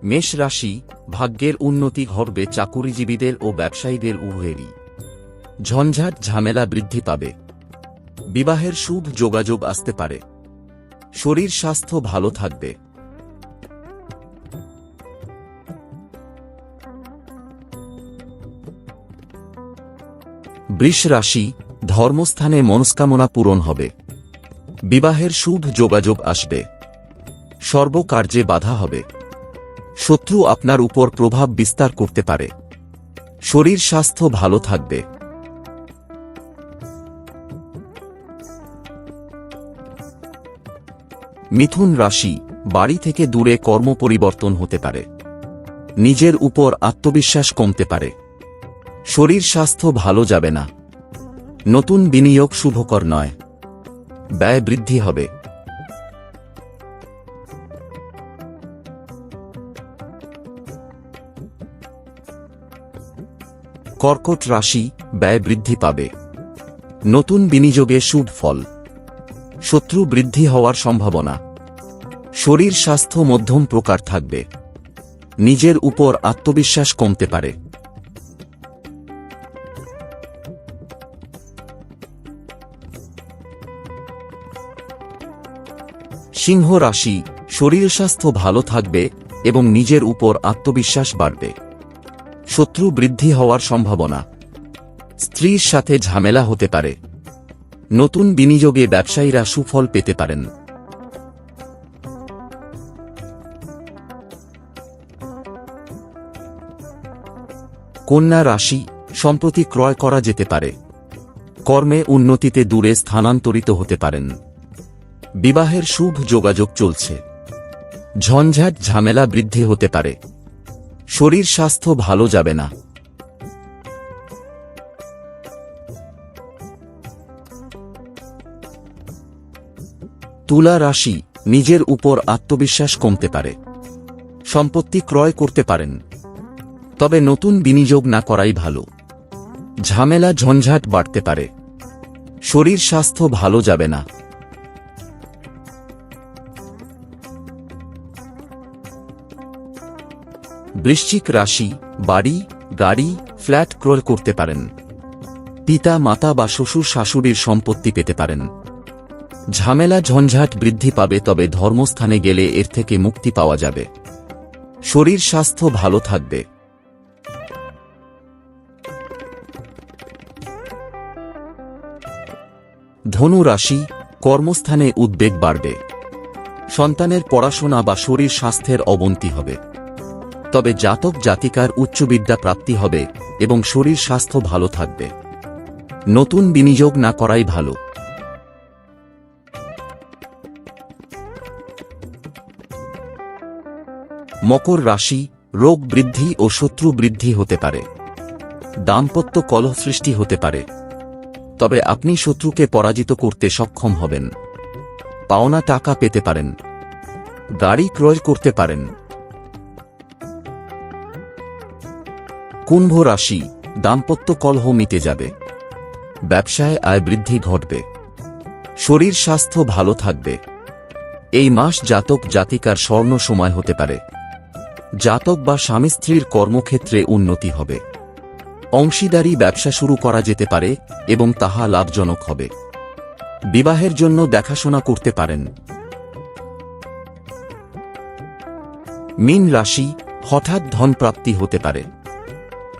মেষ রাশি, ভাগ্যের উন্নতি ঘটবে চাকুরিজীবীদের ও ব্যবসায়ীদের উভয়েরই। ঝঞ্ঝাট ঝামেলা বৃদ্ধি পাবে। বিবাহের শুভ যোগাযোগ আসতে পারে। শরীর স্বাস্থ্য ভালো থাকবে। বৃষ রাশি, ধর্মস্থানে মনস্কামনা পূরণ হবে। বিবাহের শুভ যোগাযোগ আসবে। সর্বকার্যে বাধা হবে। শত্রু আপনার উপর প্রভাব বিস্তার করতে পারে। শরীর স্বাস্থ্য ভালো থাকবে। মিথুন রাশি, বাড়ি থেকে দূরে কর্ম পরিবর্তন হতে পারে। নিজের উপর আত্মবিশ্বাস কমতে পারে। শরীর স্বাস্থ্য ভালো যাবে না। নতুন বিনিয়োগ শুভকর নয়। ব্যয় বৃদ্ধি হবে। কর্কট রাশি, ব্যয় বৃদ্ধি পাবে। নতুন বিনিয়োগে শুভ ফল। শত্রু বৃদ্ধি হওয়ার সম্ভাবনা। শরীর স্বাস্থ্য মধ্যম প্রকার থাকবে। নিজের উপর আত্মবিশ্বাস কমতে পারে। সিংহ রাশি, শরীর স্বাস্থ্য ভালো থাকবে এবং নিজের উপর আত্মবিশ্বাস বাড়বে। শত্রু বৃদ্ধি হওয়ার সম্ভাবনা। স্ত্রীর সাথে ঝামেলা হতে পারে। নতুন বিনিয়োগে ব্যবসায়ীরা সুফল পেতে পারেন। কন্যা রাশি, সম্প্রতি ক্রয় করা যেতে পারে। কর্মে উন্নতিতে দূরে স্থানান্তরিত হতে পারেন। বিবাহের শুভ যোগাযোগ চলছে। ঝঞ্ঝাট ঝামেলা বৃদ্ধি হতে পারে। শরীর স্বাস্থ্য ভালো যাবে না। তুলা রাশি, নিজের উপর আত্মবিশ্বাস কমতে পারে। সম্পত্তি ক্রয় করতে পারেন, তবে নতুন বিনিয়োগ না করাই ভালো। ঝামেলা ঝঞ্ঝাট বাড়তে পারে। শরীর স্বাস্থ্য ভালো যাবে না। বৃশ্চিক রাশি, বাড়ি, গাড়ি, ফ্ল্যাট ক্রয় করতে পারেন। পিতা মাতা বা শ্বশুর শাশুড়ির সম্পত্তি পেতে পারেন। ঝামেলা ঝঞ্ঝাট বৃদ্ধি পাবে, তবে ধর্মস্থানে গেলে এর থেকে মুক্তি পাওয়া যাবে। শরীর স্বাস্থ্য ভালো থাকবে। ধনু রাশি, কর্মস্থানে উদ্বেগ বাড়বে। সন্তানের পড়াশোনা বা শরীর স্বাস্থ্যের অবনতি হবে। তবে জাতক জাতিকার উচ্চবিদ্যা প্রাপ্তি হবে এবং শরীর স্বাস্থ্য ভালো থাকবে। নতুন বিনিয়োগ না করাই ভালো। মকর রাশি, রোগ বৃদ্ধি ও শত্রু বৃদ্ধি হতে পারে। দাম্পত্য কলহ সৃষ্টি হতে পারে, তবে আপনি শত্রুকে পরাজিত করতে সক্ষম হবেন। পাওনা টাকা পেতে পারেন। গাড়ি ক্রয় করতে পারেন। কুম্ভ রাশি, দাম্পত্য কলহ মিটে যাবে। ব্যবসায় আয় বৃদ্ধি ঘটবে। শরীর স্বাস্থ্য ভালো থাকবে। এই মাস জাতক জাতিকার স্বর্ণ সময় হতে পারে। জাতক বা স্বামী স্ত্রীর কর্মক্ষেত্রে উন্নতি হবে। অংশীদারি ব্যবসা শুরু করা যেতে পারে এবং তাহা লাভজনক হবে। বিবাহের জন্য দেখাশোনা করতে পারেন। মীন রাশি, হঠাৎ ধন প্রাপ্তি হতে পারে।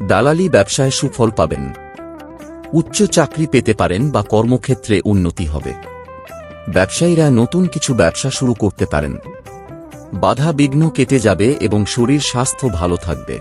দালালি ব্যবসায় সুফল পাবেন। উচ্চ চাকরি পেতে পারেন বা কর্মক্ষেত্রে উন্নতি হবে। ব্যবসায়ীরা নতুন কিছু ব্যবসা শুরু করতে পারেন। বাধা বিঘ্ন কেটে যাবে এবং শরীর স্বাস্থ্য ভালো থাকবে।